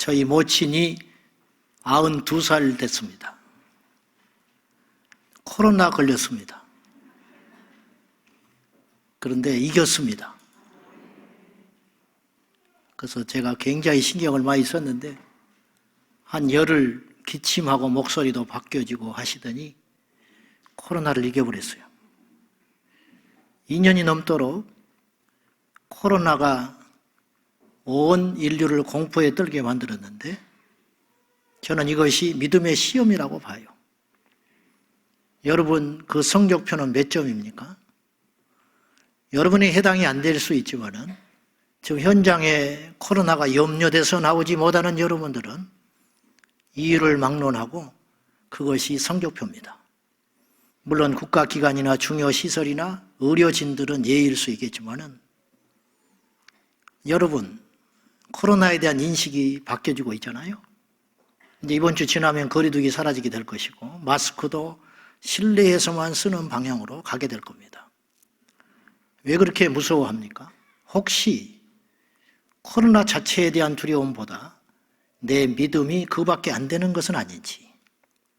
저희 모친이 92살 됐습니다. 코로나 걸렸습니다. 그런데 이겼습니다. 그래서 제가 굉장히 신경을 많이 썼는데 한 열흘 기침하고 목소리도 바뀌어지고 하시더니 코로나를 이겨버렸어요. 2년이 넘도록 코로나가 온 인류를 공포에 떨게 만들었는데 저는 이것이 믿음의 시험이라고 봐요. 여러분, 그 성적표는 몇 점입니까? 여러분이 해당이 안 될 수 있지만은 지금 현장에 코로나가 염려돼서 나오지 못하는 여러분들은 이유를 막론하고 그것이 성적표입니다. 물론 국가기관이나 중요시설이나 의료진들은 예일 수 있겠지만은 여러분, 코로나에 대한 인식이 바뀌어지고 있잖아요. 이제 이번 주 지나면 거리두기 사라지게 될 것이고 마스크도 실내에서만 쓰는 방향으로 가게 될 겁니다. 왜 그렇게 무서워합니까? 혹시 코로나 자체에 대한 두려움보다 내 믿음이 그밖에 안 되는 것은 아닌지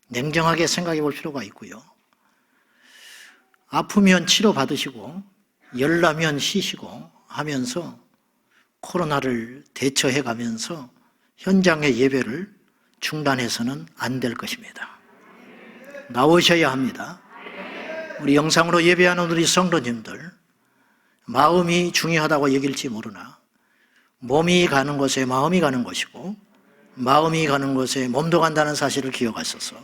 냉정하게 생각해 볼 필요가 있고요. 아프면 치료받으시고 열나면 쉬시고 하면서 코로나를 대처해 가면서 현장의 예배를 중단해서는 안 될 것입니다. 나오셔야 합니다. 우리 영상으로 예배하는 우리 성도님들, 마음이 중요하다고 여길지 모르나 몸이 가는 곳에 마음이 가는 것이고 마음이 가는 곳에 몸도 간다는 사실을 기억하셔서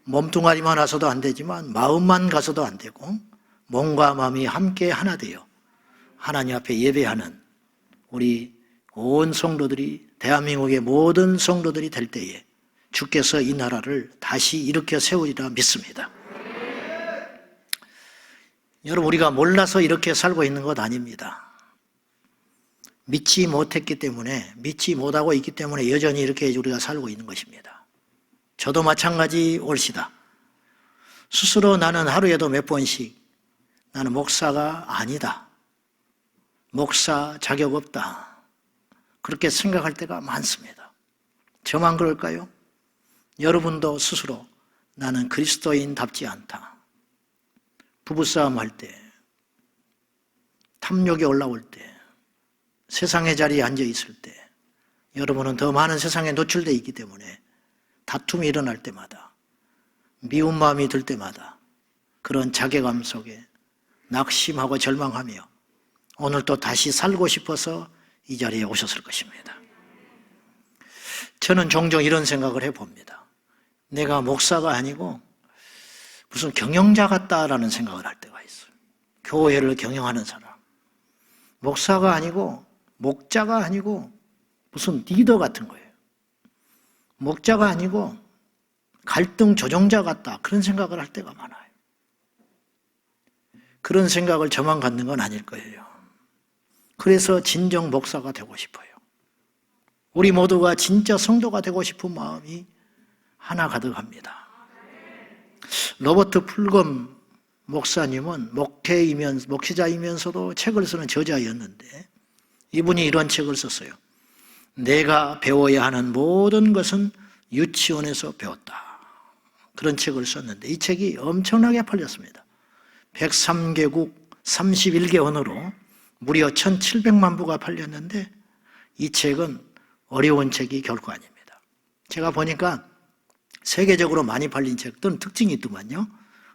몸뚱아리만 와서도 안 되지만 마음만 가서도 안 되고 몸과 마음이 함께 하나 되어 하나님 앞에 예배하는 우리 온 성도들이, 대한민국의 모든 성도들이 될 때에 주께서 이 나라를 다시 일으켜 세우리라 믿습니다. 여러분, 우리가 몰라서 이렇게 살고 있는 것 아닙니다. 믿지 못했기 때문에, 믿지 못하고 있기 때문에 여전히 이렇게 우리가 살고 있는 것입니다. 저도 마찬가지 올시다. 스스로 나는 하루에도 몇 번씩 나는 목사가 아니다. 목사 자격 없다. 그렇게 생각할 때가 많습니다. 저만 그럴까요? 여러분도 스스로 나는 그리스도인답지 않다. 부부싸움 할 때, 탐욕이 올라올 때, 세상의 자리에 앉아 있을 때, 여러분은 더 많은 세상에 노출되어 있기 때문에 다툼이 일어날 때마다, 미운 마음이 들 때마다 그런 자괴감 속에 낙심하고 절망하며 오늘 또 다시 살고 싶어서 이 자리에 오셨을 것입니다. 저는 종종 이런 생각을 해봅니다. 내가 목사가 아니고 무슨 경영자 같다라는 생각을 할 때가 있어요. 교회를 경영하는 사람. 목사가 아니고 목자가 아니고 무슨 리더 같은 거예요. 목자가 아니고 갈등 조정자 같다. 그런 생각을 할 때가 많아요. 그런 생각을 저만 갖는 건 아닐 거예요. 그래서 진정 목사가 되고 싶어요. 우리 모두가 진짜 성도가 되고 싶은 마음이 하나 가득합니다. 로버트 풀검 목사님은 목회자이면서도 책을 쓰는 저자였는데 이분이 이런 책을 썼어요. 내가 배워야 하는 모든 것은 유치원에서 배웠다. 그런 책을 썼는데 이 책이 엄청나게 팔렸습니다. 103개국 31개 언어로 무려 1700만 부가 팔렸는데 이 책은 어려운 책이 결코 아닙니다. 제가 보니까 세계적으로 많이 팔린 책들은 특징이 있더만요.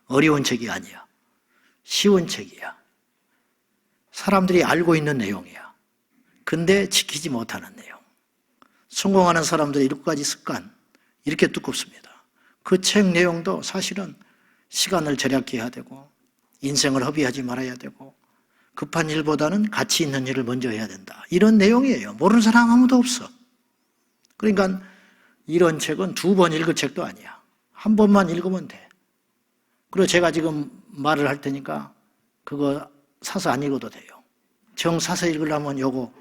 어려운 책이 아니야. 쉬운 책이야. 사람들이 알고 있는 내용이야. 근데 지키지 못하는 내용. 성공하는 사람들의 7가지 습관, 이렇게 두껍습니다. 그 책 내용도 사실은 시간을 절약해야 되고 인생을 허비하지 말아야 되고 급한 일보다는 가치 있는 일을 먼저 해야 된다. 이런 내용이에요. 모르는 사람 아무도 없어. 그러니까 이런 책은 2번 읽을 책도 아니야. 한 번만 읽으면 돼. 그리고 제가 지금 말을 할 테니까 그거 사서 안 읽어도 돼요. 정 사서 읽으려면 요거.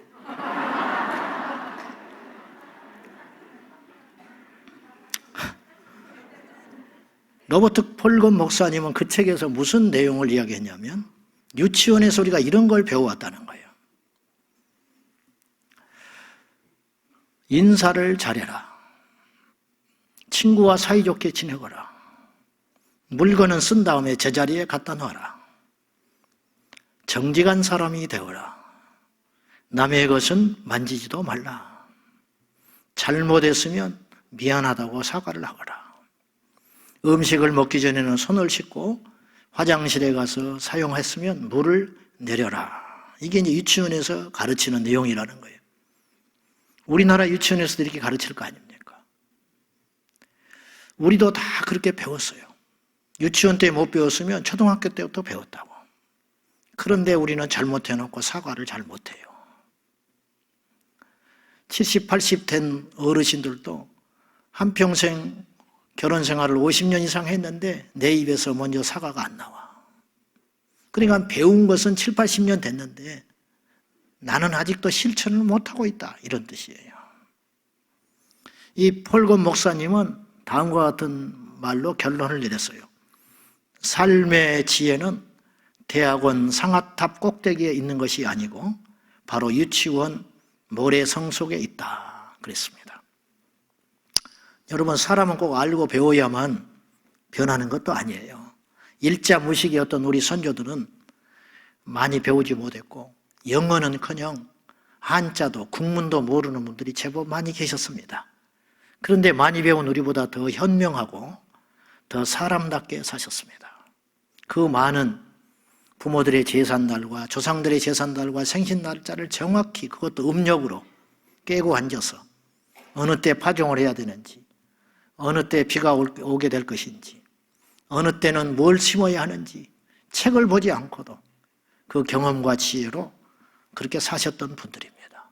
로버트 폴검 목사님은 그 책에서 무슨 내용을 이야기했냐면 유치원에서 우리가 이런 걸 배워왔다는 거예요. 인사를 잘해라. 친구와 사이좋게 지내거라. 물건은 쓴 다음에 제자리에 갖다 놔라. 정직한 사람이 되어라. 남의 것은 만지지도 말라. 잘못했으면 미안하다고 사과를 하거라. 음식을 먹기 전에는 손을 씻고 화장실에 가서 사용했으면 물을 내려라. 이게 이제 유치원에서 가르치는 내용이라는 거예요. 우리나라 유치원에서도 이렇게 가르칠 거 아닙니까? 우리도 다 그렇게 배웠어요. 유치원 때 못 배웠으면 초등학교 때부터 배웠다고. 그런데 우리는 잘못해놓고 사과를 잘 못해요. 70, 80 된 어르신들도 한평생 결혼 생활을 50년 이상 했는데 내 입에서 먼저 사과가 안 나와. 그러니까 배운 것은 7, 80년 됐는데 나는 아직도 실천을 못하고 있다. 이런 뜻이에요. 이 폴건 목사님은 다음과 같은 말로 결론을 내렸어요. 삶의 지혜는 대학원 상아탑 꼭대기에 있는 것이 아니고 바로 유치원 모래성 속에 있다. 그랬습니다. 여러분, 사람은 꼭 알고 배워야만 변하는 것도 아니에요. 일자무식이었던 우리 선조들은 많이 배우지 못했고 영어는커녕 한자도 국문도 모르는 분들이 제법 많이 계셨습니다. 그런데 많이 배운 우리보다 더 현명하고 더 사람답게 사셨습니다. 그 많은 부모들의 제삿날과 조상들의 제삿날과 생신날짜를 정확히, 그것도 음력으로 깨고 앉아서 어느 때 파종을 해야 되는지, 어느 때 비가 오게 될 것인지, 어느 때는 뭘 심어야 하는지 책을 보지 않고도 그 경험과 지혜로 그렇게 사셨던 분들입니다.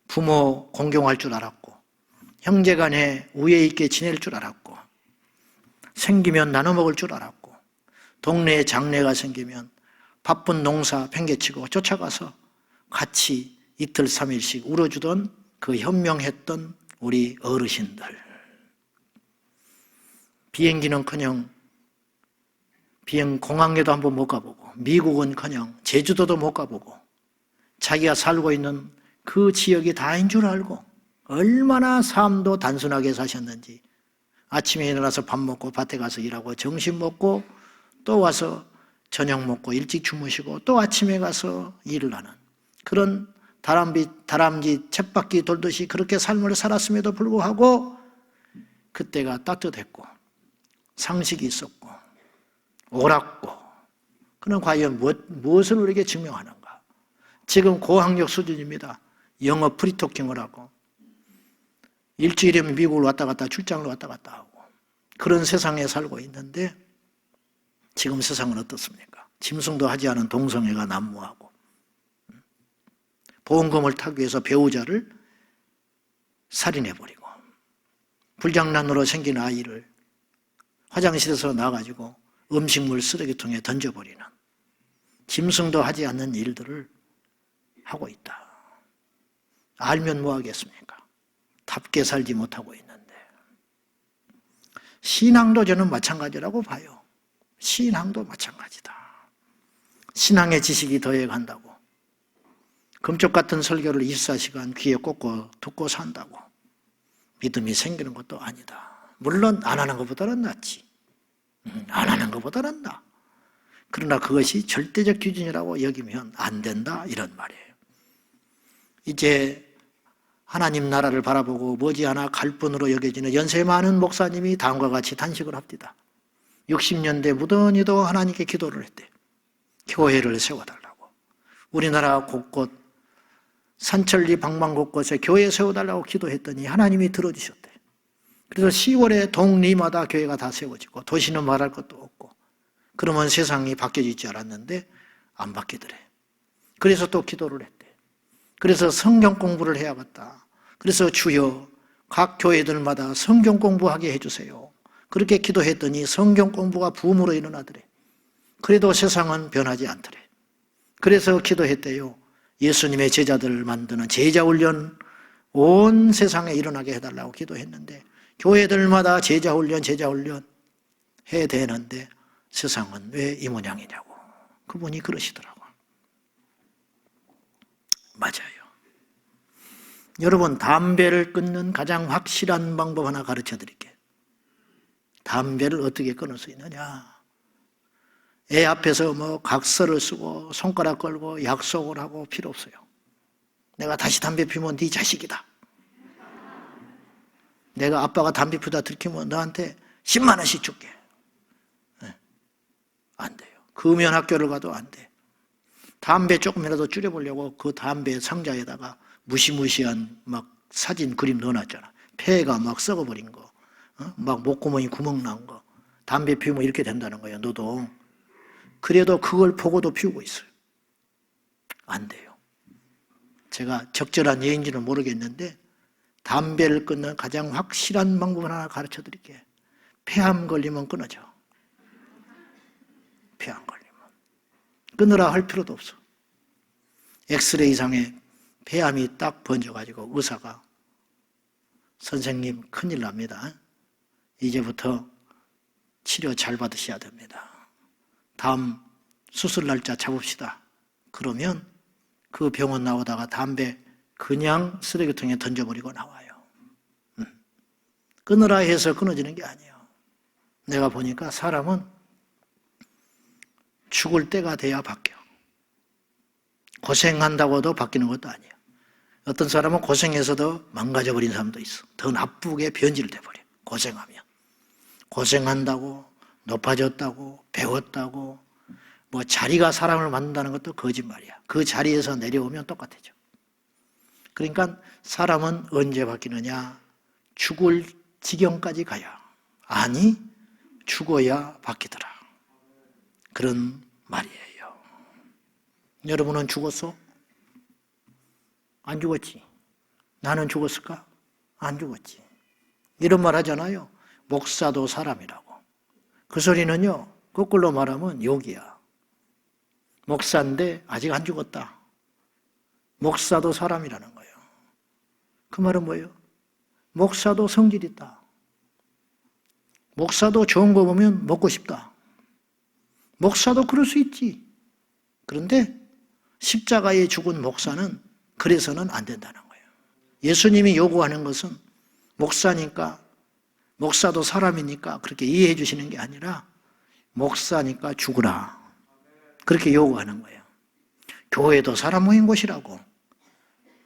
부모 공경할 줄 알았고 형제간에 우애 있게 지낼 줄 알았고 생기면 나눠 먹을 줄 알았고 동네에 장례가 생기면 바쁜 농사 팽개치고 쫓아가서 같이 이틀 3일씩 울어주던 그 현명했던 우리 어르신들. 비행기는커녕 공항에도 한번 못 가보고 미국은커녕 제주도도 못 가보고 자기가 살고 있는 그 지역이 다인 줄 알고 얼마나 삶도 단순하게 사셨는지 아침에 일어나서 밥 먹고 밭에 가서 일하고 점심 먹고 또 와서 저녁 먹고 일찍 주무시고 또 아침에 가서 일을 하는 그런 다람쥐 쳇바퀴 돌듯이 그렇게 삶을 살았음에도 불구하고 그때가 따뜻했고 상식이 있었고 옳았고 그는 과연 무엇을 우리에게 증명하는가? 지금 고학력 수준입니다. 영어 프리토킹을 하고 일주일이면 미국을 왔다 갔다 출장을 왔다 갔다 하고 그런 세상에 살고 있는데 지금 세상은 어떻습니까? 짐승도 하지 않은 동성애가 난무하고 보험금을 타기 위해서 배우자를 살인해버리고 불장난으로 생긴 아이를 화장실에서 나가지고 음식물 쓰레기통에 던져버리는 짐승도 하지 않는 일들을 하고 있다. 알면 뭐 하겠습니까? 답게 살지 못하고 있는데 신앙도 저는 마찬가지라고 봐요. 신앙도 마찬가지다. 신앙의 지식이 더해간다고 금쪽 같은 설교를 24시간 귀에 꽂고 듣고 산다고 믿음이 생기는 것도 아니다. 물론 안 하는 것보다는 낫지. 안 하는 것보다는 나. 그러나 그것이 절대적 기준이라고 여기면 안 된다 이런 말이에요. 이제 하나님 나라를 바라보고 머지않아 갈 분으로 여겨지는 연세 많은 목사님이 다음과 같이 단식을 합니다. 60년대 무던히도 하나님께 기도를 했대. 교회를 세워달라고. 우리나라 곳곳 산천리 방방 곳곳에 교회 세워달라고 기도했더니 하나님이 들어주셨대. 그래서 10월에 동리마다 교회가 다 세워지고 도시는 말할 것도 없고 그러면 세상이 바뀌어질 줄 알았는데 안 바뀌더래. 그래서 또 기도를 했대. 그래서 성경 공부를 해야겠다. 그래서 주여 각 교회들마다 성경 공부하게 해주세요. 그렇게 기도했더니 성경 공부가 붐으로 일어나더래. 그래도 세상은 변하지 않더래. 그래서 기도했대요. 예수님의 제자들을 만드는 제자훈련 온 세상에 일어나게 해달라고 기도했는데 교회들마다 제자훈련 해야 되는데 세상은 왜 이 모양이냐고 그분이 그러시더라고요. 맞아요. 여러분, 담배를 끊는 가장 확실한 방법 하나 가르쳐 드릴게요. 담배를 어떻게 끊을 수 있느냐? 애 앞에서 각서를 쓰고 손가락 걸고 약속을 하고 필요 없어요. 내가 다시 담배 피우면 네 자식이다. 내가 아빠가 담배 피우다 들키면 너한테 10만 원씩 줄게. 안 돼요. 금연 학교를 가도 안 돼. 담배 조금이라도 줄여보려고 그 담배 상자에다가 무시무시한 사진 그림 넣어놨잖아. 폐가 썩어버린 거, 목구멍이 구멍 난 거. 담배 피우면 이렇게 된다는 거예요. 너도. 그래도 그걸 보고도 피우고 있어요. 안 돼요. 제가 적절한 예인지는 모르겠는데 담배를 끊는 가장 확실한 방법을 하나 가르쳐 드릴게요. 폐암 걸리면 끊어져. 폐암 걸리면. 끊으라 할 필요도 없어. 엑스레이상에 폐암이 딱 번져가지고 의사가 선생님 큰일 납니다. 이제부터 치료 잘 받으셔야 됩니다. 다음 수술 날짜 잡읍시다. 그러면 그 병원 나오다가 담배 그냥 쓰레기통에 던져버리고 나와요. 끊으라 해서 끊어지는 게 아니에요. 내가 보니까 사람은 죽을 때가 돼야 바뀌어. 고생한다고도 바뀌는 것도 아니에요. 어떤 사람은 고생해서도 망가져버린 사람도 있어. 더 나쁘게 변질돼버려. 고생하면. 고생한다고, 높아졌다고, 배웠다고, 자리가 사람을 만든다는 것도 거짓말이야. 그 자리에서 내려오면 똑같아져. 그러니까 사람은 언제 바뀌느냐? 죽을 지경까지 가야. 아니, 죽어야 바뀌더라. 그런 말이에요. 여러분은 죽었어? 안 죽었지. 나는 죽었을까? 안 죽었지. 이런 말 하잖아요. 목사도 사람이라고. 그 소리는요, 거꾸로 말하면 욕이야. 목사인데 아직 안 죽었다. 목사도 사람이라는 거예요. 그 말은 뭐예요? 목사도 성질 있다. 목사도 좋은 거 보면 먹고 싶다. 목사도 그럴 수 있지. 그런데 십자가에 죽은 목사는 그래서는 안 된다는 거예요. 예수님이 요구하는 것은 목사니까, 목사도 사람이니까 그렇게 이해해 주시는 게 아니라 목사니까 죽으라. 그렇게 요구하는 거예요. 교회도 사람 모인 곳이라고.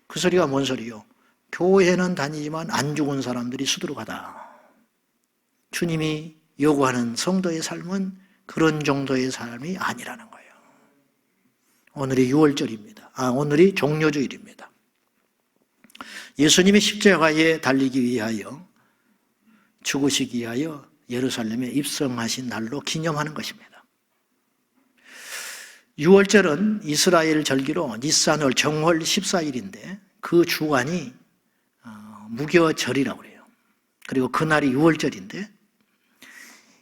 그 소리가 뭔 소리요? 교회는 다니지만 안 죽은 사람들이 수두룩하다. 주님이 요구하는 성도의 삶은 그런 정도의 삶이 아니라는 거예요. 오늘이 6월절입니다. 오늘이 종려주일입니다. 예수님이 십자가에 달리기 위하여, 죽으시기 위하여 예루살렘에 입성하신 날로 기념하는 것입니다. 6월절은 이스라엘 절기로 니산월 정월 14일인데 그 주간이 무교절이라고 그래요. 그리고 그날이 6월절인데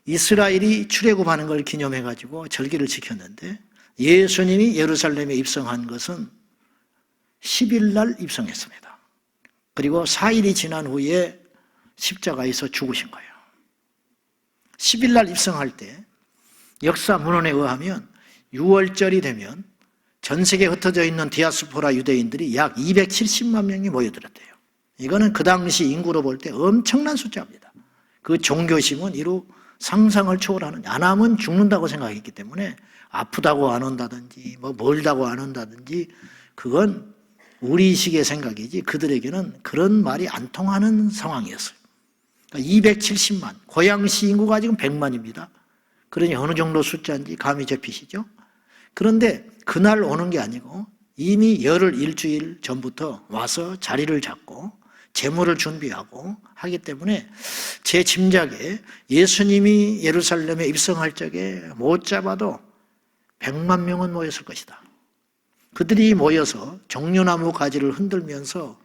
이스라엘이 출애굽하는 걸 기념해가지고 절기를 지켰는데 예수님이 예루살렘에 입성한 것은 10일 날 입성했습니다. 그리고 4일이 지난 후에 십자가에서 죽으신 거예요. 10일 날 입성할 때 역사 문헌에 의하면 6월절이 되면 전 세계에 흩어져 있는 디아스포라 유대인들이 약 270만 명이 모여들었대요. 이거는 그 당시 인구로 볼 때 엄청난 숫자입니다. 그 종교심은 이루 상상을 초월하는, 안 하면 죽는다고 생각했기 때문에 아프다고 안 온다든지 멀다고 안 온다든지 그건 우리식의 생각이지 그들에게는 그런 말이 안 통하는 상황이었어요. 그러니까 270만, 고양시 인구가 지금 100만입니다. 그러니 어느 정도 숫자인지 감이 잡히시죠? 그런데 그날 오는 게 아니고 이미 열흘 일주일 전부터 와서 자리를 잡고 제물을 준비하고 하기 때문에 제 짐작에 예수님이 예루살렘에 입성할 적에 못 잡아도 100만 명은 모였을 것이다. 그들이 모여서 종려나무 가지를 흔들면서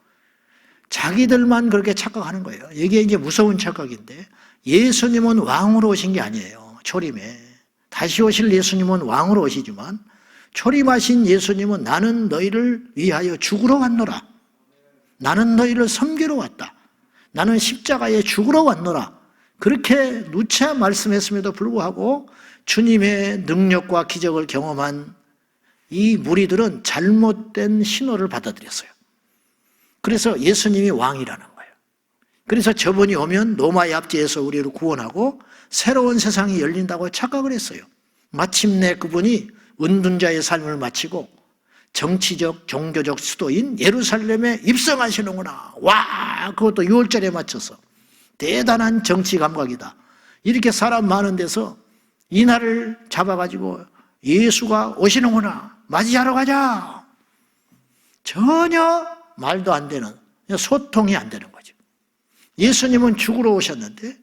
자기들만 그렇게 착각하는 거예요. 이게 이제 무서운 착각인데 예수님은 왕으로 오신 게 아니에요. 초림에. 다시 오실 예수님은 왕으로 오시지만 초림하신 예수님은 나는 너희를 위하여 죽으러 왔노라. 나는 너희를 섬기러 왔다. 나는 십자가에 죽으러 왔노라. 그렇게 누차 말씀했음에도 불구하고 주님의 능력과 기적을 경험한 이 무리들은 잘못된 신호를 받아들였어요. 그래서 예수님이 왕이라는 거예요. 그래서 저분이 오면 로마의 압제에서 우리를 구원하고 새로운 세상이 열린다고 착각을 했어요. 마침내 그분이 은둔자의 삶을 마치고 정치적, 종교적 수도인 예루살렘에 입성하시는구나. 와, 그것도 6월절에 맞춰서. 대단한 정치 감각이다. 이렇게 사람 많은 데서 이날을 잡아가지고 예수가 오시는구나. 맞이하러 가자. 전혀 말도 안 되는, 소통이 안 되는 거죠. 예수님은 죽으러 오셨는데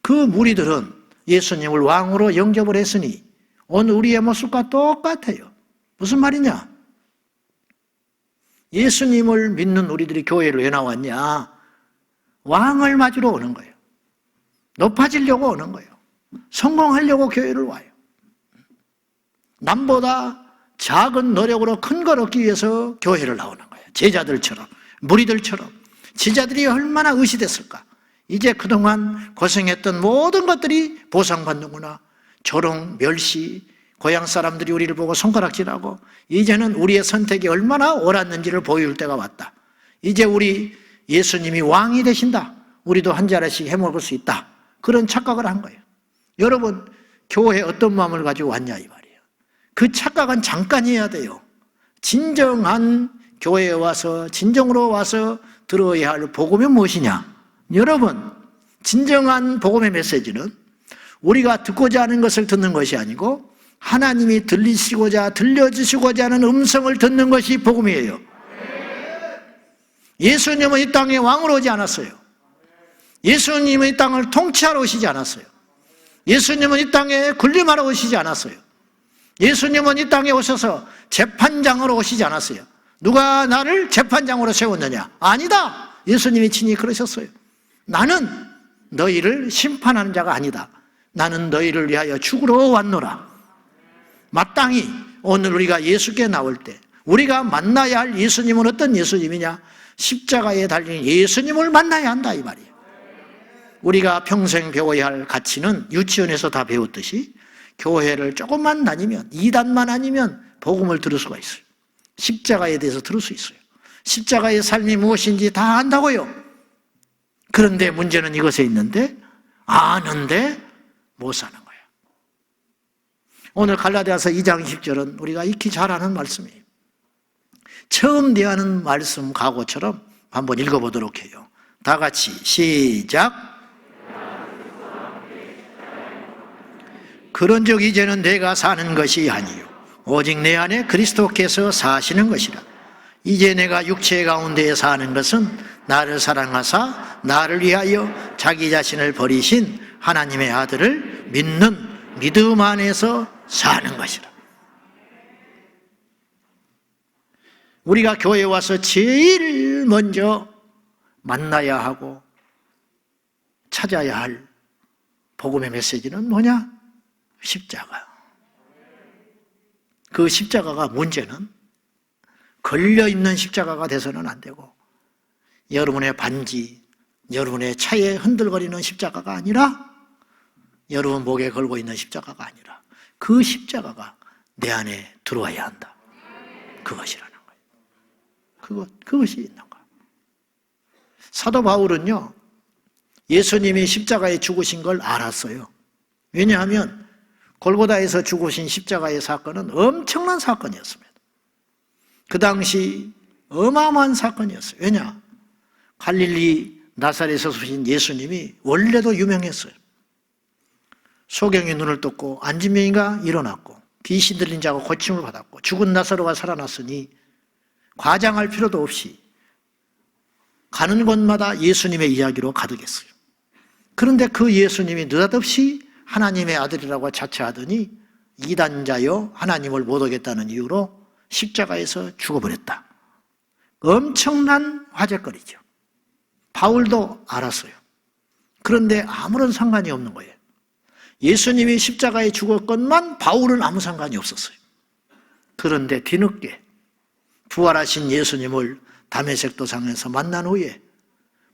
그 무리들은 예수님을 왕으로 영접을 했으니 오늘 우리의 모습과 똑같아요. 무슨 말이냐? 예수님을 믿는 우리들이 교회를 왜 나왔냐? 왕을 맞으러 오는 거예요. 높아지려고 오는 거예요. 성공하려고 교회를 와요. 남보다 작은 노력으로 큰 걸 얻기 위해서 교회를 나오는 거예요. 제자들처럼, 무리들처럼. 제자들이 얼마나 의시됐을까? 이제 그동안 고생했던 모든 것들이 보상받는구나. 조롱, 멸시, 고향 사람들이 우리를 보고 손가락질하고 이제는 우리의 선택이 얼마나 옳았는지를 보여줄 때가 왔다. 이제 우리 예수님이 왕이 되신다. 우리도 한 자리씩 해먹을 수 있다. 그런 착각을 한 거예요. 여러분, 교회에 어떤 마음을 가지고 왔냐 이 말이에요. 그 착각은 잠깐이어야 돼요. 진정한 교회에 와서 진정으로 와서 들어야 할 복음이 무엇이냐? 여러분, 진정한 복음의 메시지는 우리가 듣고자 하는 것을 듣는 것이 아니고 하나님이 들려주시고자 하는 음성을 듣는 것이 복음이에요. 예수님은 이 땅에 왕으로 오지 않았어요. 예수님은 이 땅을 통치하러 오시지 않았어요. 예수님은 이 땅에 군림하러 오시지 않았어요. 예수님은 이 땅에 오셔서 재판장으로 오시지 않았어요. 누가 나를 재판장으로 세웠느냐? 아니다. 예수님이 친히 그러셨어요. 나는 너희를 심판하는 자가 아니다. 나는 너희를 위하여 죽으러 왔노라. 마땅히 오늘 우리가 예수께 나올 때 우리가 만나야 할 예수님은 어떤 예수님이냐? 십자가에 달린 예수님을 만나야 한다 이 말이에요. 우리가 평생 배워야 할 가치는 유치원에서 다 배웠듯이 교회를 조금만 다니면, 2단만 아니면 복음을 들을 수가 있어요. 십자가에 대해서 들을 수 있어요. 십자가의 삶이 무엇인지 다 안다고요. 그런데 문제는 이것에 있는데 아는데 못 사는 거예요. 오늘 갈라디아서 2장 10절은 우리가 익히 잘 아는 말씀이에요. 처음 대하는 말씀 각오처럼 한번 읽어보도록 해요. 다 같이 시작. 그런즉 이제는 내가 사는 것이 아니요 오직 내 안에 그리스도께서 사시는 것이라. 이제 내가 육체 가운데에 사는 것은 나를 사랑하사 나를 위하여 자기 자신을 버리신 하나님의 아들을 믿는 믿음 안에서 사는 것이라. 우리가 교회에 와서 제일 먼저 만나야 하고 찾아야 할 복음의 메시지는 뭐냐? 십자가. 그 십자가가 문제는 걸려있는 십자가가 돼서는 안 되고 여러분의 반지, 여러분의 차에 흔들거리는 십자가가 아니라 여러분 목에 걸고 있는 십자가가 아니라 그 십자가가 내 안에 들어와야 한다. 그것이라는 거예요. 그것이 있는 거예요. 사도 바울은요, 예수님이 십자가에 죽으신 걸 알았어요. 왜냐하면 골고다에서 죽으신 십자가의 사건은 엄청난 사건이었습니다. 그 당시 어마어마한 사건이었어요. 왜냐? 갈릴리 나사렛에서 오신 예수님이 원래도 유명했어요. 소경이 눈을 떴고 안진병이가 일어났고 귀신 들린 자가 고침을 받았고 죽은 나사로가 살아났으니 과장할 필요도 없이 가는 곳마다 예수님의 이야기로 가득했어요. 그런데 그 예수님이 느닷없이 하나님의 아들이라고 자처하더니 이단자여 하나님을 못 오겠다는 이유로 십자가에서 죽어버렸다. 엄청난 화제거리죠. 바울도 알았어요. 그런데 아무런 상관이 없는 거예요. 예수님이 십자가에 죽었건만 바울은 아무 상관이 없었어요. 그런데 뒤늦게 부활하신 예수님을 다메섹 도상에서 만난 후에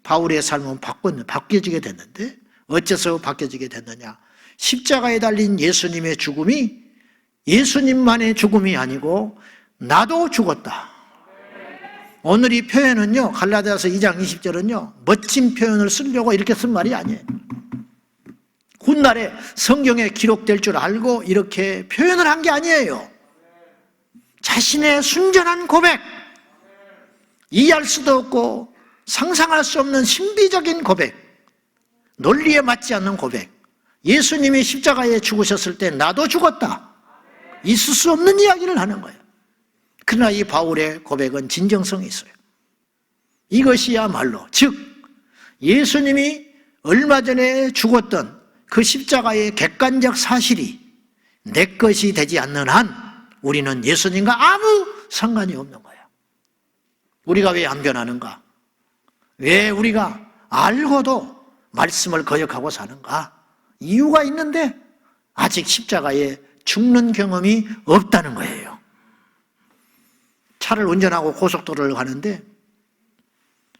바울의 삶은 바뀌어지게 됐는데 어째서 바뀌어지게 됐느냐? 십자가에 달린 예수님의 죽음이 예수님만의 죽음이 아니고 나도 죽었다. 오늘 이 표현은요, 갈라디아서 2장 20절은요, 멋진 표현을 쓰려고 이렇게 쓴 말이 아니에요. 훗날에 성경에 기록될 줄 알고 이렇게 표현을 한 게 아니에요. 자신의 순전한 고백, 이해할 수도 없고 상상할 수 없는 신비적인 고백, 논리에 맞지 않는 고백. 예수님이 십자가에 죽으셨을 때 나도 죽었다, 있을 수 없는 이야기를 하는 거예요. 그러나 이 바울의 고백은 진정성이 있어요. 이것이야말로, 즉 예수님이 얼마 전에 죽었던 그 십자가의 객관적 사실이 내 것이 되지 않는 한 우리는 예수님과 아무 상관이 없는 거예요. 우리가 왜 안 변하는가? 왜 우리가 알고도 말씀을 거역하고 사는가? 이유가 있는데 아직 십자가에 죽는 경험이 없다는 거예요. 차를 운전하고 고속도로를 가는데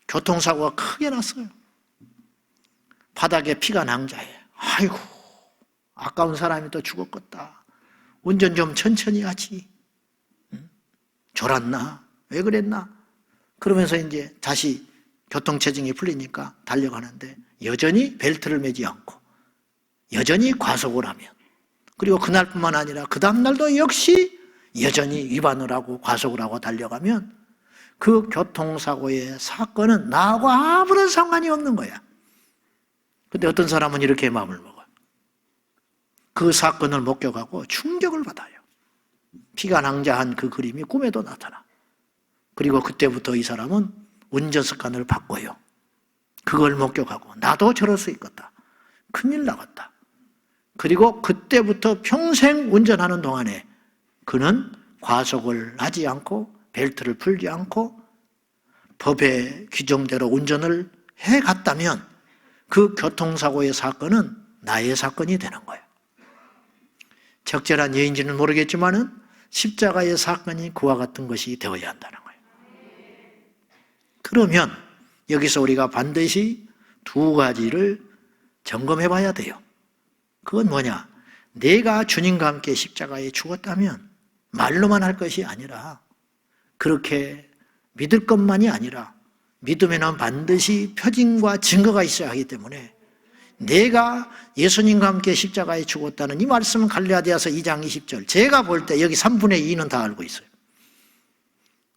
교통사고가 크게 났어요. 바닥에 피가 낭자해. 아이고, 아까운 사람이 또 죽었겠다. 운전 좀 천천히 하지. 졸았나? 왜 그랬나? 그러면서 이제 다시 교통체증이 풀리니까 달려가는데 여전히 벨트를 매지 않고 여전히 과속을 하면, 그리고 그날뿐만 아니라 그 다음날도 역시 여전히 위반을 하고 과속을 하고 달려가면 그 교통사고의 사건은 나하고 아무런 상관이 없는 거야. 근데 어떤 사람은 이렇게 마음을 먹어요. 그 사건을 목격하고 충격을 받아요. 피가 낭자한 그 그림이 꿈에도 나타나. 그리고 그때부터 이 사람은 운전 습관을 바꿔요. 그걸 목격하고 나도 저럴 수 있겠다, 큰일 나겠다. 그리고 그때부터 평생 운전하는 동안에 그는 과속을 하지 않고 벨트를 풀지 않고 법의 규정대로 운전을 해갔다면 그 교통사고의 사건은 나의 사건이 되는 거예요. 적절한 예인지는 모르겠지만은 십자가의 사건이 그와 같은 것이 되어야 한다는 거예요. 그러면 여기서 우리가 반드시 두 가지를 점검해 봐야 돼요. 그건 뭐냐? 내가 주님과 함께 십자가에 죽었다면 말로만 할 것이 아니라, 그렇게 믿을 것만이 아니라 믿으면 반드시 표징과 증거가 있어야 하기 때문에, 내가 예수님과 함께 십자가에 죽었다는 이 말씀은 갈라디아서 2장 20절, 제가 볼 때 여기 3분의 2는 다 알고 있어요.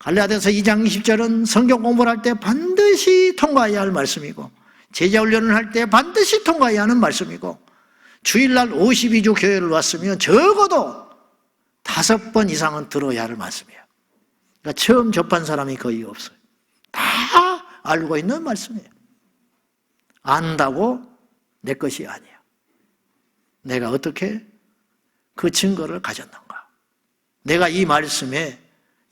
갈라디아서 2장 20절은 성경 공부를 할 때 반드시 통과해야 할 말씀이고, 제자 훈련을 할 때 반드시 통과해야 하는 말씀이고, 주일날 52주 교회를 왔으면 적어도 5번 이상은 들어야 할 말씀이에요. 그러니까 처음 접한 사람이 거의 없어요. 다 알고 있는 말씀이에요. 안다고 내 것이 아니에요. 내가 어떻게 그 증거를 가졌는가? 내가 이 말씀에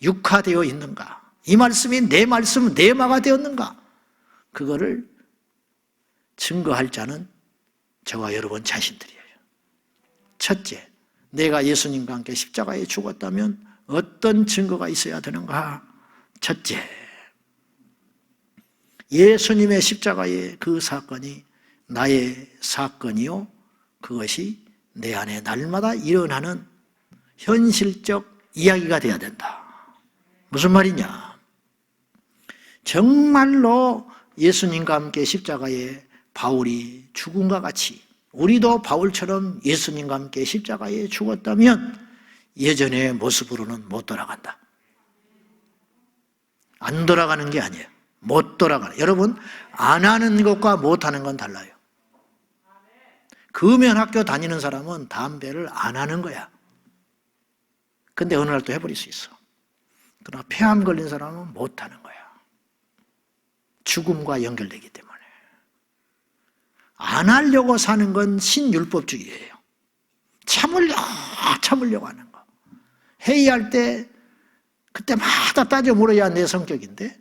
육화되어 있는가? 이 말씀이 내 말씀, 내마가 되었는가? 그거를 증거할 자는 저와 여러분 자신들이에요. 첫째, 내가 예수님과 함께 십자가에 죽었다면 어떤 증거가 있어야 되는가? 첫째, 예수님의 십자가의 그 사건이 나의 사건이요, 그것이 내 안에 날마다 일어나는 현실적 이야기가 되어야 된다. 무슨 말이냐? 정말로 예수님과 함께 십자가에 바울이 죽음과 같이 우리도 바울처럼 예수님과 함께 십자가에 죽었다면 예전의 모습으로는 못 돌아간다. 안 돌아가는 게 아니에요. 못 돌아가는. 여러분, 안 하는 것과 못 하는 건 달라요. 금연학교 다니는 사람은 담배를 안 하는 거야. 근데 어느 날 또 해버릴 수 있어. 그러나 폐암 걸린 사람은 못 하는 거야. 죽음과 연결되기 때문에. 안 하려고 사는 건 신율법주의예요. 참으려고 하는 거. 회의할 때 그때마다 따져 물어야 내 성격인데,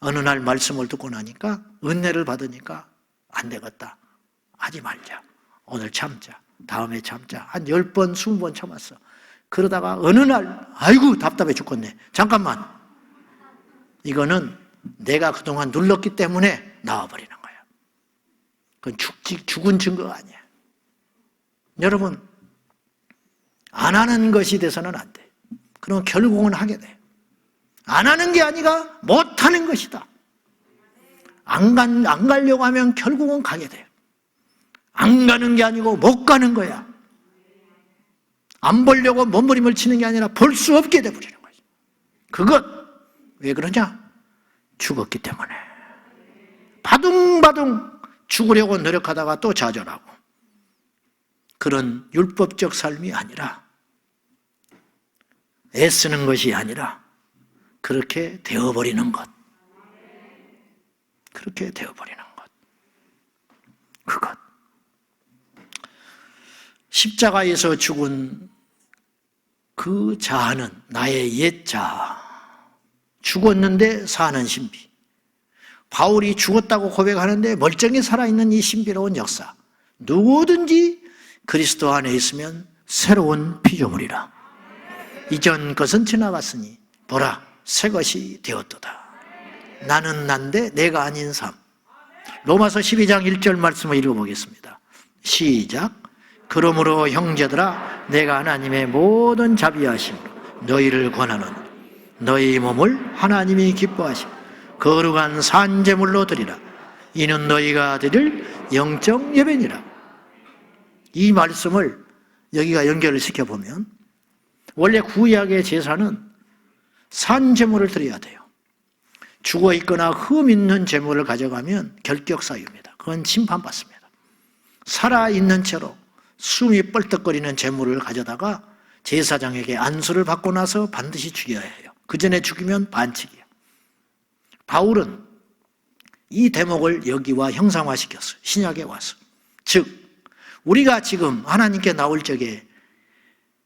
어느 날 말씀을 듣고 나니까, 은혜를 받으니까 안 되겠다, 하지 말자, 오늘 참자, 다음에 참자, 한 10번 20번 참았어. 그러다가 어느 날 아이고 답답해 죽겠네, 잠깐만, 이거는 내가 그동안 눌렀기 때문에 나와버리는 거야. 그건 죽은 증거가 아니야. 여러분, 안 하는 것이 돼서는 안 돼. 그러면 결국은 하게 돼. 안 하는 게 아니라 못 하는 것이다. 안 가려고 하면 결국은 가게 돼요. 안 가는 게 아니고 못 가는 거야. 안 보려고 몸부림을 치는 게 아니라 볼 수 없게 돼버리는 거죠. 그것 왜 그러냐? 죽었기 때문에. 바둥바둥 죽으려고 노력하다가 또 좌절하고, 그런 율법적 삶이 아니라, 애쓰는 것이 아니라 그렇게 되어버리는 것. 그렇게 되어버리는 것. 그것. 십자가에서 죽은 그 자아는 나의 옛 자아. 죽었는데 사는 신비. 바울이 죽었다고 고백하는데 멀쩡히 살아있는 이 신비로운 역사. 누구든지 그리스도 안에 있으면 새로운 피조물이라. 이전 것은 지나갔으니 보라 새 것이 되었도다. 나는 난데 내가 아닌 삶. 로마서 12장 1절 말씀을 읽어보겠습니다. 시작. 그러므로 형제들아 내가 하나님의 모든 자비하심으로 너희를 권하노니 너희 몸을 하나님이 기뻐하시고 거룩한 산제물로 드리라. 이는 너희가 드릴 영적 예배니라. 이 말씀을 여기가 연결을 시켜보면 원래 구약의 제사는 산제물을 드려야 돼요. 죽어있거나 흠 있는 제물을 가져가면 결격사유입니다. 그건 심판받습니다. 살아있는 채로 숨이 뻘떡거리는 제물을 가져다가 제사장에게 안수를 받고 나서 반드시 죽여야 해요. 그 전에 죽이면 반칙이에요. 바울은 이 대목을 여기와 형상화시켰어요. 신약에 와서. 즉 우리가 지금 하나님께 나올 적에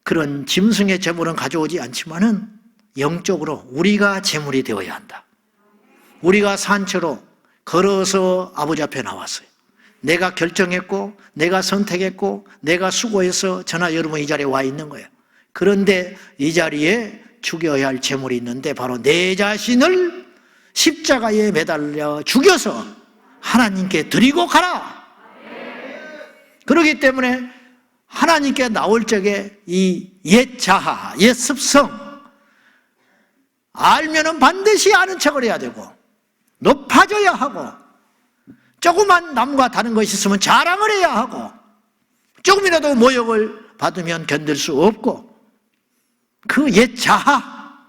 그런 짐승의 제물은 가져오지 않지만은 영적으로 우리가 제물이 되어야 한다. 우리가 산채로 걸어서 아버지 앞에 나왔어요. 내가 결정했고 내가 선택했고 내가 수고해서 저나 여러분 이 자리에 와 있는 거예요. 그런데 이 자리에 죽여야 할 제물이 있는데 바로 내 자신을 십자가에 매달려 죽여서 하나님께 드리고 가라. 그렇기 때문에 하나님께 나올 적에 이 옛 자아, 옛 습성 알면은 반드시 아는 척을 해야 되고 높아져야 하고 조그만 남과 다른 것이 있으면 자랑을 해야 하고 조금이라도 모욕을 받으면 견딜 수 없고 그 옛 자아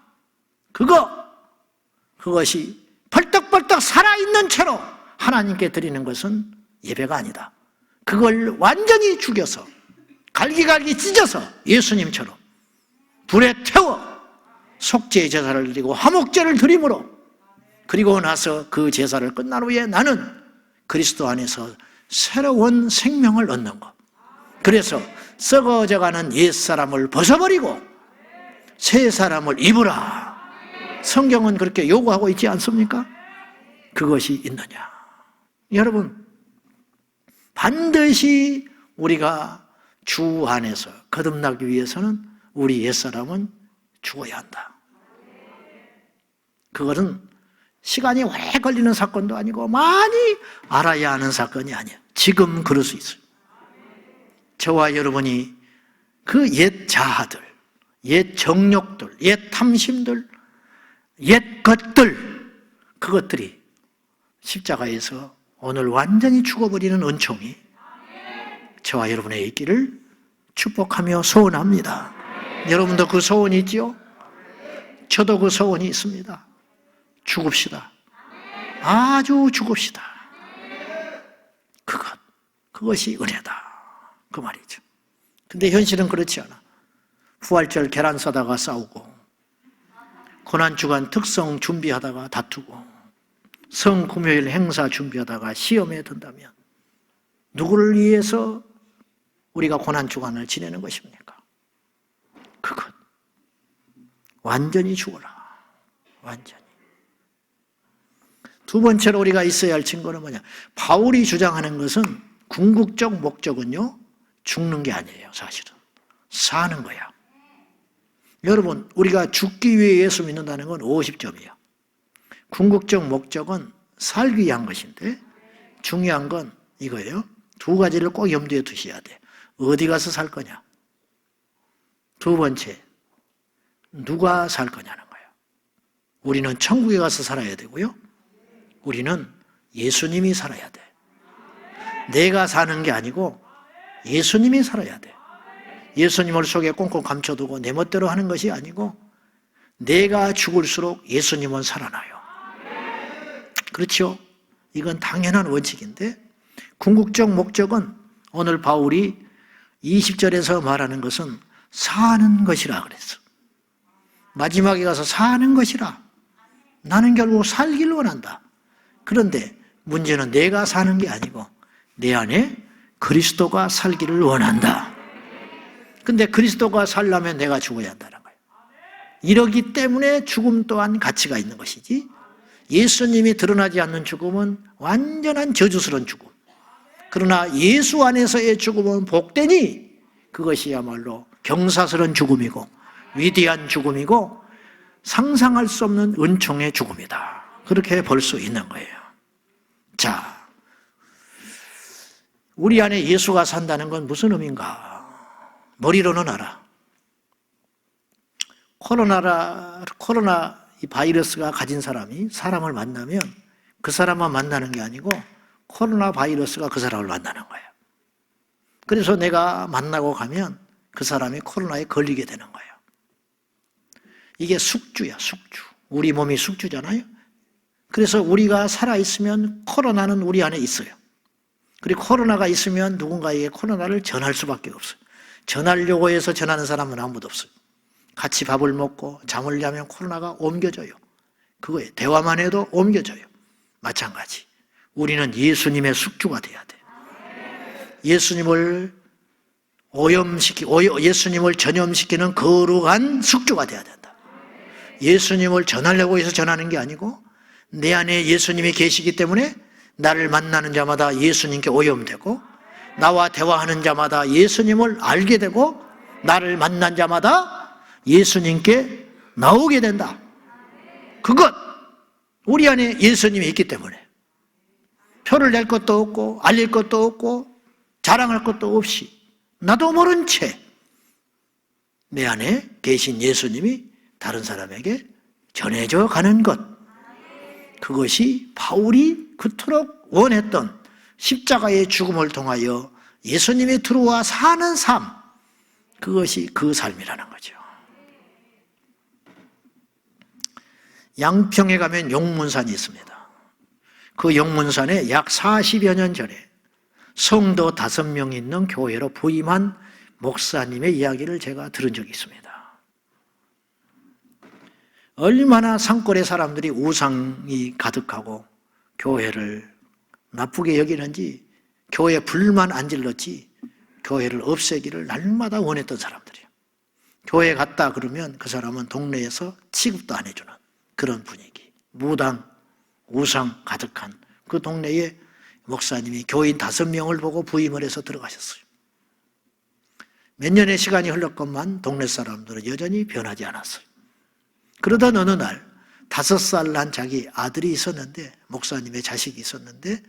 그것이 벌떡벌떡 살아있는 채로 하나님께 드리는 것은 예배가 아니다. 그걸 완전히 죽여서 갈기갈기 찢어서 예수님처럼 불에 태워 속죄의 제사를 드리고 화목제를 드림으로 그리고 나서 그 제사를 끝난 후에 나는 그리스도 안에서 새로운 생명을 얻는 것. 그래서 썩어져가는 옛사람을 벗어버리고 새 사람을 입으라. 성경은 그렇게 요구하고 있지 않습니까? 그것이 있느냐. 여러분 반드시 우리가 주 안에서 거듭나기 위해서는 우리 옛사람은 죽어야 한다. 그것은 시간이 오래 걸리는 사건도 아니고 많이 알아야 하는 사건이 아니에요. 지금 그럴 수 있어요. 저와 여러분이 그 옛 자아들, 옛 정욕들, 옛 탐심들, 옛 것들, 그것들이 십자가에서 오늘 완전히 죽어버리는 은총이 저와 여러분의 있기를 축복하며 소원합니다. 여러분도 그 소원이 있지요? 저도 그 소원이 있습니다. 죽읍시다. 아주 죽읍시다. 그것이 은혜다. 그 말이죠. 근데 현실은 그렇지 않아. 부활절 계란 사다가 싸우고 고난주간 특성 준비하다가 다투고 성금요일 행사 준비하다가 시험에 든다면 누구를 위해서 우리가 고난주간을 지내는 것입니까? 그것 완전히 죽어라. 완전히. 두 번째로 우리가 있어야 할 증거는 뭐냐? 바울이 주장하는 것은 궁극적 목적은요 죽는 게 아니에요. 사실은 사는 거야. 여러분 우리가 죽기 위해 예수 믿는다는 건 50점이에요. 궁극적 목적은 살기 위한 것인데 중요한 건 이거예요. 두 가지를 꼭 염두에 두셔야 돼. 어디 가서 살 거냐? 두 번째, 누가 살 거냐는 거예요. 우리는 천국에 가서 살아야 되고요. 우리는 예수님이 살아야 돼. 내가 사는 게 아니고 예수님이 살아야 돼. 예수님을 속에 꽁꽁 감춰두고 내 멋대로 하는 것이 아니고 내가 죽을수록 예수님은 살아나요. 그렇죠? 이건 당연한 원칙인데 궁극적 목적은 오늘 바울이 20절에서 말하는 것은 사는 것이라 그랬어. 마지막에 가서 사는 것이라. 나는 결국 살기를 원한다. 그런데 문제는 내가 사는 게 아니고 내 안에 그리스도가 살기를 원한다. 근데 그리스도가 살려면 내가 죽어야 한다는 거예요. 이러기 때문에 죽음 또한 가치가 있는 것이지 예수님이 드러나지 않는 죽음은 완전한 저주스러운 죽음. 그러나 예수 안에서의 죽음은 복되니 그것이야말로 경사스러운 죽음이고 위대한 죽음이고 상상할 수 없는 은총의 죽음이다. 그렇게 볼 수 있는 거예요. 자, 우리 안에 예수가 산다는 건 무슨 의미인가? 머리로는 알아. 코로나 이 바이러스가 가진 사람이 사람을 만나면 그 사람만 만나는 게 아니고 코로나 바이러스가 그 사람을 만나는 거예요. 그래서 내가 만나고 가면 그 사람이 코로나에 걸리게 되는 거예요. 이게 숙주야, 숙주. 우리 몸이 숙주잖아요. 그래서 우리가 살아있으면 코로나는 우리 안에 있어요. 그리고 코로나가 있으면 누군가에게 코로나를 전할 수밖에 없어요. 전하려고 해서 전하는 사람은 아무도 없어요. 같이 밥을 먹고 잠을 자면 코로나가 옮겨져요. 그거예요. 대화만 해도 옮겨져요. 마찬가지. 우리는 예수님의 숙주가 돼야 돼. 예수님을 예수님을 전염시키는 거룩한 숙주가 돼야 된다. 예수님을 전하려고 해서 전하는 게 아니고 내 안에 예수님이 계시기 때문에 나를 만나는 자마다 예수님께 오염되고 나와 대화하는 자마다 예수님을 알게 되고 나를 만난 자마다 예수님께 나오게 된다. 그것, 우리 안에 예수님이 있기 때문에 표를 낼 것도 없고 알릴 것도 없고 자랑할 것도 없이 나도 모른 채 내 안에 계신 예수님이 다른 사람에게 전해져 가는 것, 그것이 바울이 그토록 원했던 십자가의 죽음을 통하여 예수님이 들어와 사는 삶, 그것이 그 삶이라는 거죠. 양평에 가면 용문산이 있습니다. 그 용문산에 약 40여 년 전에 성도 5명 있는 교회로 부임한 목사님의 이야기를 제가 들은 적이 있습니다. 얼마나 산골의 사람들이 우상이 가득하고 교회를 나쁘게 여기는지 교회에 불만 안 질렀지 교회를 없애기를 날마다 원했던 사람들이에요. 교회에 갔다 그러면 그 사람은 동네에서 취급도 안 해주는 그런 분위기. 무당, 우상 가득한 그 동네에 목사님이 교인 5명을 보고 부임을 해서 들어가셨어요. 몇 년의 시간이 흘렀건만 동네 사람들은 여전히 변하지 않았어요. 그러던 어느 날 5살 난 자기 아들이 있었는데, 목사님의 자식이 있었는데,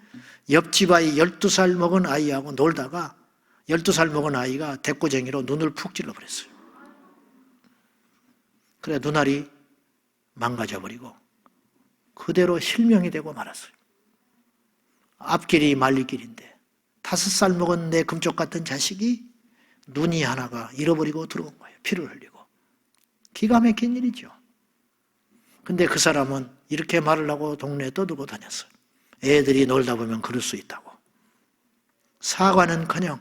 옆집 아이 12살 먹은 아이하고 놀다가 12살 먹은 아이가 대꼬쟁이로 눈을 푹 찔러버렸어요. 그래 눈알이 망가져버리고 그대로 실명이 되고 말았어요. 앞길이 말리길인데 5살 먹은 내 금쪽 같은 자식이 눈이 하나가 잃어버리고 들어온 거예요. 피를 흘리고. 기가 막힌 일이죠. 근데 그 사람은 이렇게 말을 하고 동네에 떠들고 다녔어요. 애들이 놀다 보면 그럴 수 있다고. 사과는커녕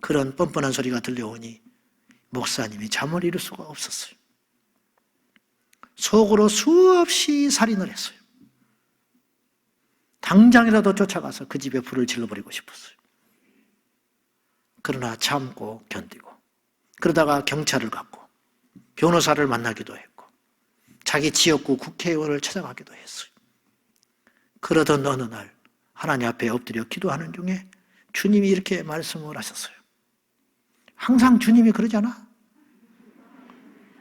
그런 뻔뻔한 소리가 들려오니 목사님이 잠을 이룰 수가 없었어요. 속으로 수없이 살인을 했어요. 당장이라도 쫓아가서 그 집에 불을 질러버리고 싶었어요. 그러나 참고 견디고, 그러다가 경찰을 갖고 변호사를 만나기도 했고 자기 지역구 국회의원을 찾아가기도 했어요. 그러던 어느 날 하나님 앞에 엎드려 기도하는 중에 주님이 이렇게 말씀을 하셨어요. 항상 주님이 그러잖아.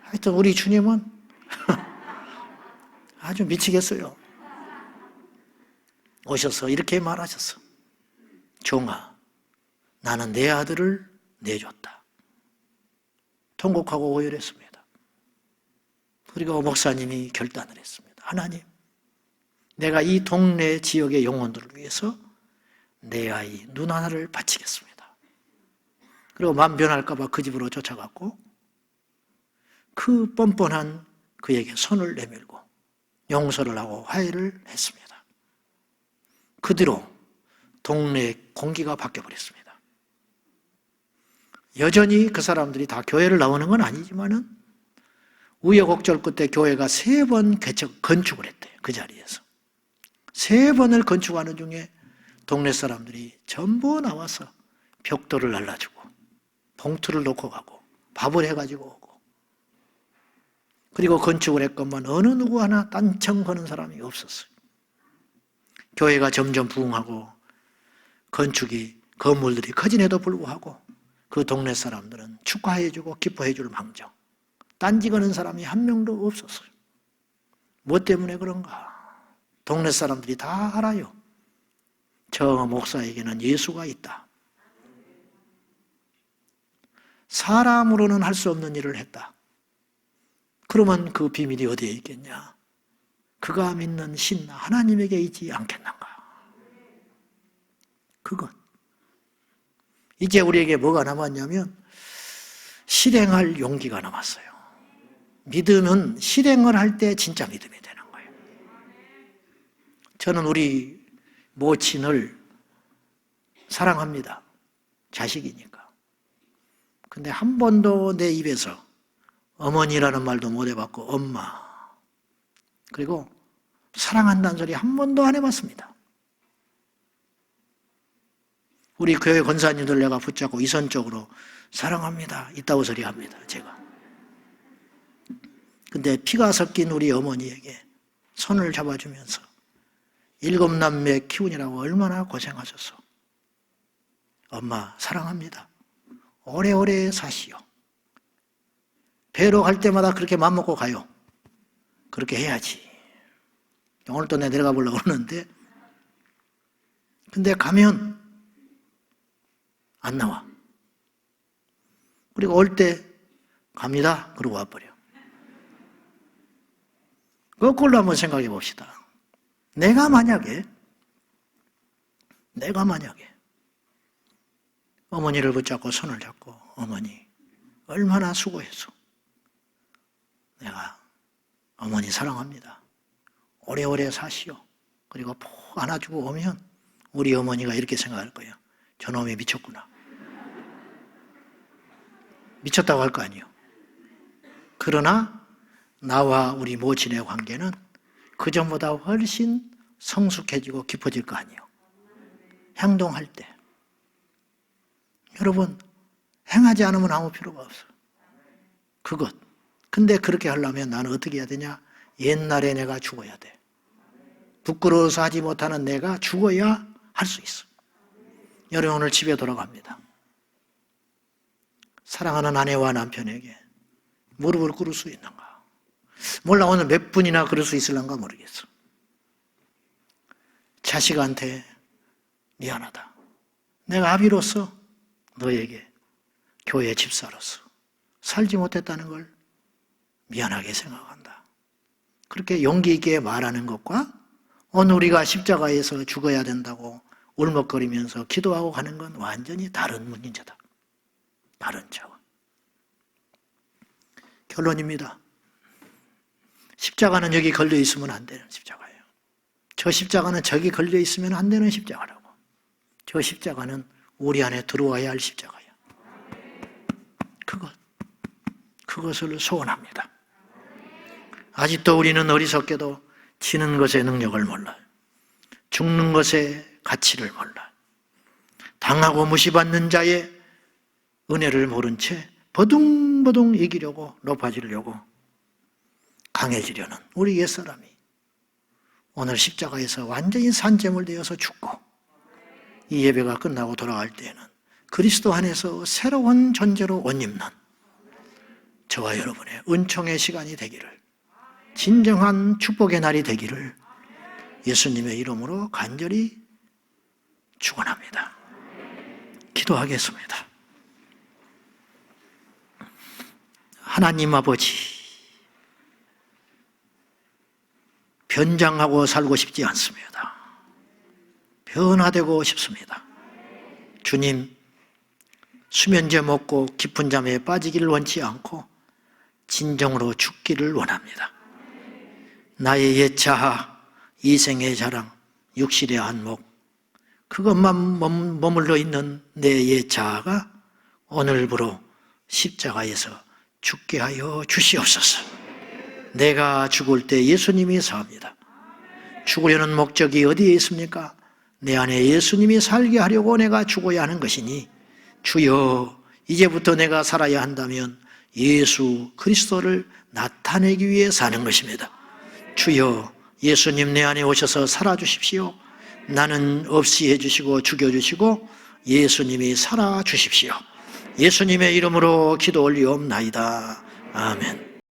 하여튼 우리 주님은 아주 미치겠어요. 오셔서 이렇게 말하셨어. 종아, 나는 내 아들을 내줬다. 통곡하고 오열했습니다. 그리고 목사님이 결단을 했습니다. 하나님, 내가 이 동네 지역의 영혼들을 위해서 내 아이 눈 하나를 바치겠습니다. 그리고 마음 변할까 봐 그 집으로 쫓아갔고 그 뻔뻔한 그에게 손을 내밀고 용서를 하고 화해를 했습니다. 그 뒤로 동네의 공기가 바뀌어버렸습니다. 여전히 그 사람들이 다 교회를 나오는 건 아니지만은 우여곡절 끝에 교회가 3번 건축을 했대요. 그 자리에서. 3번을 건축하는 중에 동네 사람들이 전부 나와서 벽돌을 날라주고 봉투를 놓고 가고 밥을 해가지고 오고 그리고 건축을 했건만 어느 누구 하나 딴청 거는 사람이 없었어요. 교회가 점점 부흥하고 건물들이 커진에도 불구하고 그 동네 사람들은 축하해주고 기뻐해줄 망정 딴지 거는 사람이 한 명도 없었어요. 뭐 때문에 그런가? 동네 사람들이 다 알아요. 저 목사에게는 예수가 있다. 사람으로는 할 수 없는 일을 했다. 그러면 그 비밀이 어디에 있겠냐? 그가 믿는 신 하나님에게 있지 않겠는가? 그것. 이제 우리에게 뭐가 남았냐면 실행할 용기가 남았어요. 믿음은 실행을 할 때 진짜 믿음이 되는 거예요. 저는 우리 모친을 사랑합니다. 자식이니까. 근데 한 번도 내 입에서 어머니라는 말도 못 해봤고 엄마 그리고 사랑한다는 소리 한 번도 안 해봤습니다. 우리 교회 권사님들 내가 붙잡고 이선적으로 사랑합니다. 이따구 소리 합니다. 제가. 근데 피가 섞인 우리 어머니에게 손을 잡아주면서 7남매 키우느라고 얼마나 고생하셔서 엄마 사랑합니다. 오래오래 사시오. 배로 갈 때마다 그렇게 맘먹고 가요. 그렇게 해야지. 오늘 또 내가 내려가 보려고 그러는데 근데 가면 안 나와. 그리고 올 때 갑니다. 그러고 와버려. 거꾸로 한번 생각해 봅시다. 내가 만약에 어머니를 붙잡고 손을 잡고 어머니 얼마나 수고했어. 내가 어머니 사랑합니다. 오래오래 사시오. 그리고 푹 안아주고 오면 우리 어머니가 이렇게 생각할 거예요. 저놈이 미쳤구나. 미쳤다고 할 거 아니에요. 그러나 나와 우리 모친의 관계는 그전보다 훨씬 성숙해지고 깊어질 거 아니에요. 행동할 때. 여러분, 행하지 않으면 아무 필요가 없어요. 그것. 근데 그렇게 하려면 나는 어떻게 해야 되냐? 옛날에 내가 죽어야 돼. 부끄러워서 하지 못하는 내가 죽어야 할 수 있어. 여러분 오늘 집에 돌아갑니다. 사랑하는 아내와 남편에게 무릎을 꿇을 수 있는가? 몰라 오늘 몇 분이나 그럴 수 있을런가 모르겠어. 자식한테 미안하다. 내가 아비로서 너에게 교회 집사로서 살지 못했다는 걸 미안하게 생각한다. 그렇게 용기 있게 말하는 것과 오늘 우리가 십자가에서 죽어야 된다고 울먹거리면서 기도하고 가는 건 완전히 다른 문제다. 다른 차원. 결론입니다. 십자가는 여기 걸려 있으면 안 되는 십자가예요. 저 십자가는 저기 걸려 있으면 안 되는 십자가라고. 저 십자가는 우리 안에 들어와야 할 십자가예요. 그것을 소원합니다. 아직도 우리는 어리석게도 지는 것의 능력을 몰라요. 죽는 것의 가치를 몰라요. 당하고 무시받는 자의 은혜를 모른 채 버둥버둥 이기려고 높아지려고 강해지려는 우리 옛사람이 오늘 십자가에서 완전히 산재물 되어서 죽고 이 예배가 끝나고 돌아갈 때에는 그리스도 안에서 새로운 존재로 옷 입는 저와 여러분의 은총의 시간이 되기를, 진정한 축복의 날이 되기를 예수님의 이름으로 간절히 축원합니다. 기도하겠습니다. 하나님 아버지, 변장하고 살고 싶지 않습니다. 변화되고 싶습니다. 주님, 수면제 먹고 깊은 잠에 빠지기를 원치 않고 진정으로 죽기를 원합니다. 나의 옛 자아, 이생의 자랑, 육실의 안목, 그것만 머물러 있는 내 옛 자아가 오늘부로 십자가에서 죽게 하여 주시옵소서. 내가 죽을 때 예수님이 삽니다. 죽으려는 목적이 어디에 있습니까? 내 안에 예수님이 살게 하려고 내가 죽어야 하는 것이니 주여, 이제부터 내가 살아야 한다면 예수 그리스도를 나타내기 위해 사는 것입니다. 주여, 예수님 내 안에 오셔서 살아주십시오. 나는 없이 해주시고 죽여주시고 예수님이 살아주십시오. 예수님의 이름으로 기도 올리옵나이다. 아멘.